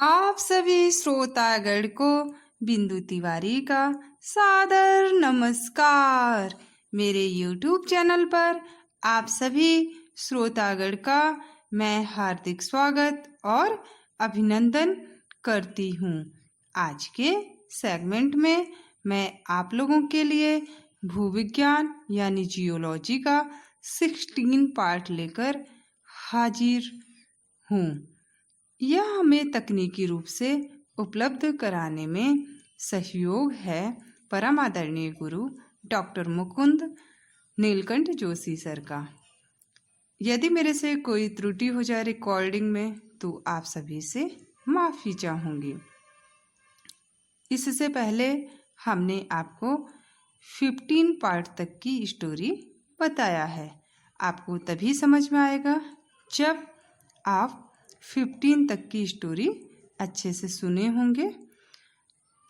आप सभी श्रोतागण को बिंदु तिवारी का सादर नमस्कार। मेरे YouTube चैनल पर आप सभी श्रोतागण का मैं हार्दिक स्वागत और अभिनंदन करती हूँ। आज के सेगमेंट में मैं आप लोगों के लिए भूविज्ञान यानी जियोलॉजी का 16 पार्ट लेकर हाजिर हूँ। यह हमें तकनीकी रूप से उपलब्ध कराने में सहयोग है परम आदरणीय गुरु डॉक्टर मुकुंद नीलकंठ जोशी सर का। यदि मेरे से कोई त्रुटि हो जाए रिकॉर्डिंग में तो आप सभी से माफ़ी चाहूँगी। इससे पहले हमने आपको 15 पार्ट तक की स्टोरी बताया है। आपको तभी समझ में आएगा जब आप 15 तक की स्टोरी अच्छे से सुने होंगे।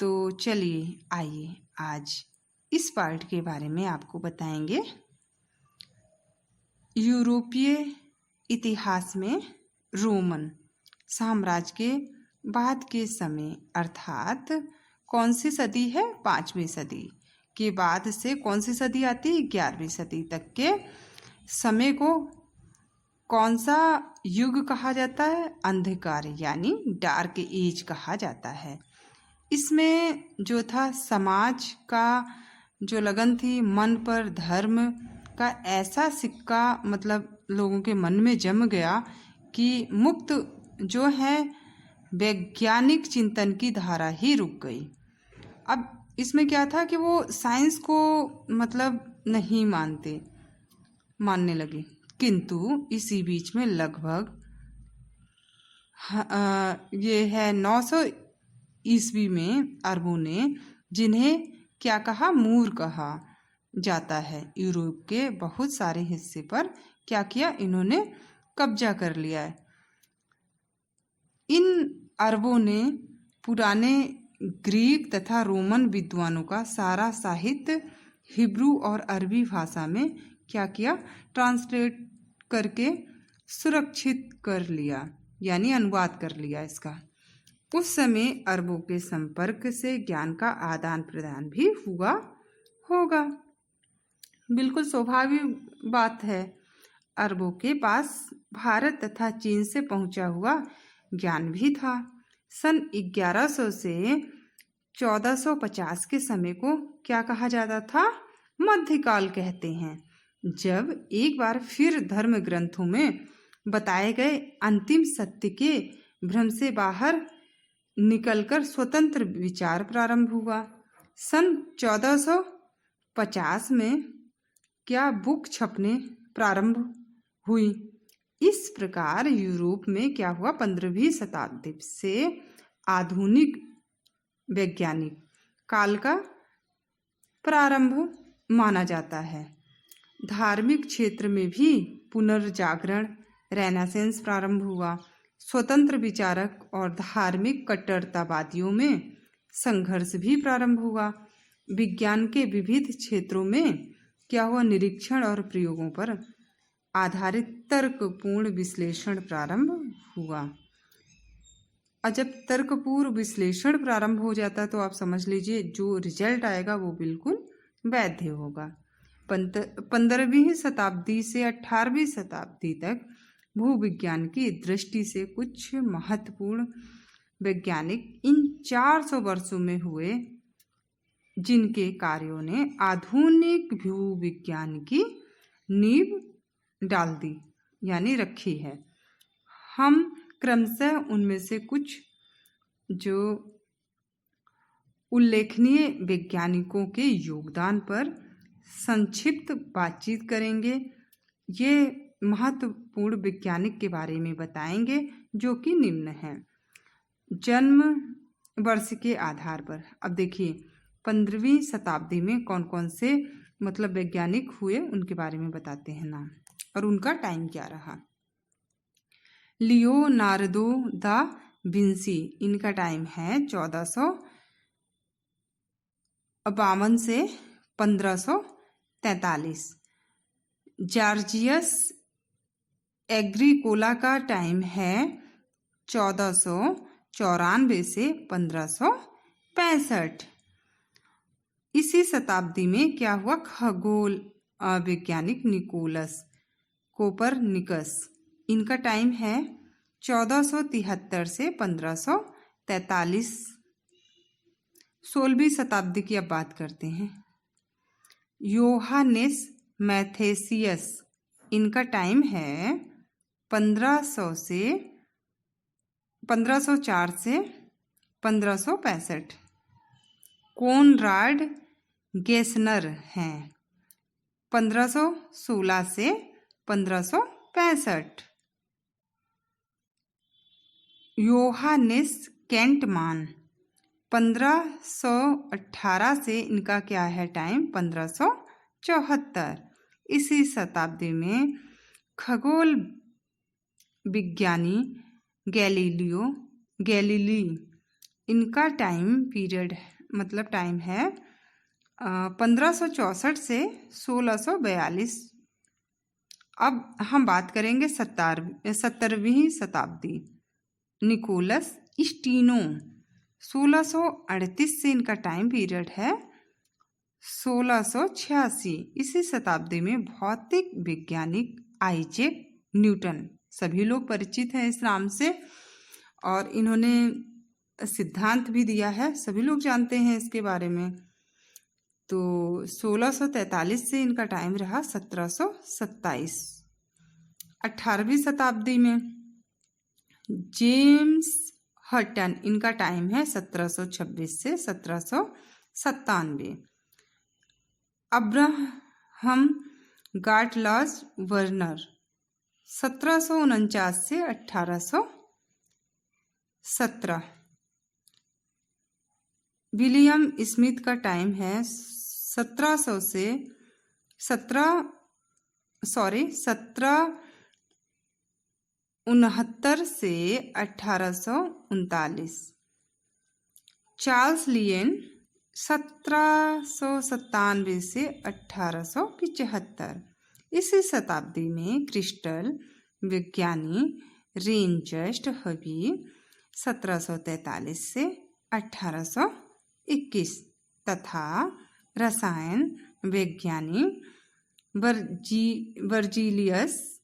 तो चलिए आइए आज इस पार्ट के बारे में आपको बताएंगे। यूरोपीय इतिहास में रोमन साम्राज्य के बाद के समय अर्थात कौन सी सदी है? 5वीं सदी के बाद से कौन सी सदी आती है? 11वीं सदी तक के समय को कौन सा युग कहा जाता है? अंधकार यानी डार्क एज कहा जाता है। इसमें जो था समाज का जो लगन थी, मन पर धर्म का ऐसा सिक्का मतलब लोगों के मन में जम गया कि मुक्त जो है वैज्ञानिक चिंतन की धारा ही रुक गई। अब इसमें क्या था कि वो साइंस को मतलब नहीं मानने लगे, किंतु इसी बीच में लगभग ये है 900 ईस्वी में अरबों ने, जिन्हें क्या कहा? मूर कहा जाता है, यूरोप के बहुत सारे हिस्से पर क्या किया? इन्होंने कब्जा कर लिया है। इन अरबों ने पुराने ग्रीक तथा रोमन विद्वानों का सारा साहित्य हिब्रू और अरबी भाषा में क्या किया? ट्रांसलेट करके सुरक्षित कर लिया, यानी अनुवाद कर लिया इसका। उस समय अरबों के संपर्क से ज्ञान का आदान प्रदान भी हुआ होगा। बिल्कुल स्वाभाविक बात है। अरबों के पास भारत तथा चीन से पहुंचा हुआ ज्ञान भी था। सन 1100 से 1450 के समय को क्या कहा जाता था? मध्यकाल कहते हैं, जब एक बार फिर धर्म ग्रंथों में बताए गए अंतिम सत्य के भ्रम से बाहर निकलकर स्वतंत्र विचार प्रारंभ हुआ। सन 1450 में क्या बुक छपने प्रारंभ हुई। इस प्रकार यूरोप में क्या हुआ? 15वीं शताब्दी से आधुनिक वैज्ञानिक काल का प्रारंभ माना जाता है। धार्मिक क्षेत्र में भी पुनर्जागरण रेनेसेंस प्रारंभ हुआ। स्वतंत्र विचारक और धार्मिक कट्टरतावादियों में संघर्ष भी प्रारंभ हुआ। विज्ञान के विविध क्षेत्रों में क्या हुआ? निरीक्षण और प्रयोगों पर आधारित तर्कपूर्ण विश्लेषण प्रारंभ हुआ। और जब तर्कपूर्ण विश्लेषण प्रारंभ हो जाता तो आप समझ लीजिए जो रिजल्ट आएगा वो बिल्कुल वैध होगा। 15वीं शताब्दी से 18वीं शताब्दी तक भूविज्ञान की दृष्टि से कुछ महत्वपूर्ण वैज्ञानिक इन 400 वर्षों में हुए, जिनके कार्यों ने आधुनिक भूविज्ञान की नींव डाल दी यानी रखी है। हम क्रमशः उनमें से कुछ जो उल्लेखनीय वैज्ञानिकों के योगदान पर संक्षिप्त बातचीत करेंगे। ये महत्वपूर्ण वैज्ञानिक के बारे में बताएंगे जो कि निम्न हैं। जन्म वर्ष के आधार पर अब देखिए 15वीं शताब्दी में कौन कौन से मतलब वैज्ञानिक हुए उनके बारे में बताते हैं नाम और उनका टाइम क्या रहा। लियोनार्दो दा विंसी, इनका टाइम है 1452 से 1543। जॉर्जियस एग्रीकोला का टाइम है 1400 1594 से 1565। इसी शताब्दी में क्या हुआ? खगोल वैज्ञानिक निकोलस कोपरनिकस, इनका टाइम है 1473 से 1543। 16वीं शताब्दी की अब बात करते हैं। योहानेस मैथेसियस, इनका टाइम है 1504 से 1565। कोनराड गेसनर हैं 1516 से 1565। योहानेस केंटमान 1518 से इनका क्या है टाइम? 1574। इसी शताब्दी में खगोल विज्ञानी गैलीली, इनका टाइम पीरियड मतलब टाइम है 1564 से 1642। अब हम बात करेंगे 17वीं शताब्दी। निकोलस स्टीनो 1638 से इनका टाइम पीरियड है 1686। इसी शताब्दी में भौतिक वैज्ञानिक आइजैक न्यूटन, सभी लोग परिचित हैं इस नाम से, और इन्होंने सिद्धांत भी दिया है, सभी लोग जानते हैं इसके बारे में। तो 1643 से इनका टाइम रहा 1727। 18वीं शताब्दी में जेम्स हटन, इनका टाइम है 1726 से 1797। अब्राहम गाटलाज वर्नर 1749 से 1817। विलियम स्मिथ का टाइम है 1769 से 1839। चार्ल्स लियन 1797 से 1875। इसी शताब्दी में क्रिस्टल विज्ञानी रेंजस्ट हबी 1743 से 1821 तथा रसायन विज्ञानी वर्जीलियस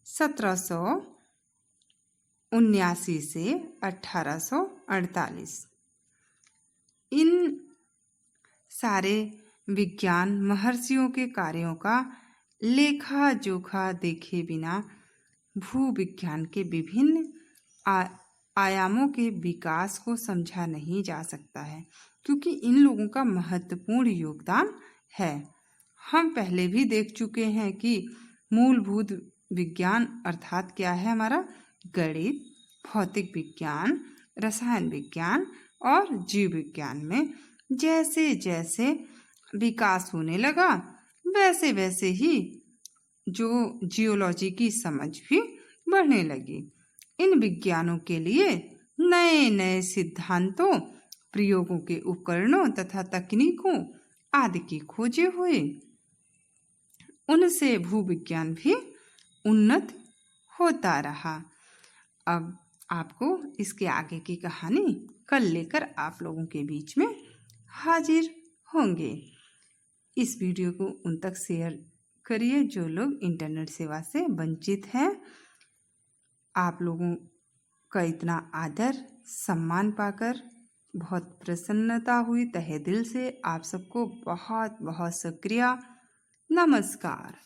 1779 से 1848। इन सारे विज्ञान महर्षियों के कार्यों का लेखा जोखा देखे बिना भूविज्ञान के विभिन्न आयामों के विकास को समझा नहीं जा सकता है, क्योंकि इन लोगों का महत्वपूर्ण योगदान है। हम पहले भी देख चुके हैं कि मूलभूत विज्ञान अर्थात क्या है हमारा? गणित, भौतिक विज्ञान, रसायन विज्ञान और जीव विज्ञान में जैसे जैसे विकास होने लगा वैसे वैसे ही जो जियोलॉजी की समझ भी बढ़ने लगी। इन विज्ञानों के लिए नए नए सिद्धांतों, प्रयोगों के उपकरणों तथा तकनीकों आदि की खोजें हुई। उनसे भूविज्ञान भी उन्नत होता रहा। अब आपको इसके आगे की कहानी कल लेकर आप लोगों के बीच में हाजिर होंगे। इस वीडियो को उन तक शेयर करिए जो लोग इंटरनेट सेवा से वंचित हैं। आप लोगों का इतना आदर सम्मान पाकर बहुत प्रसन्नता हुई। तहे दिल से आप सबको बहुत बहुत शुक्रिया। नमस्कार।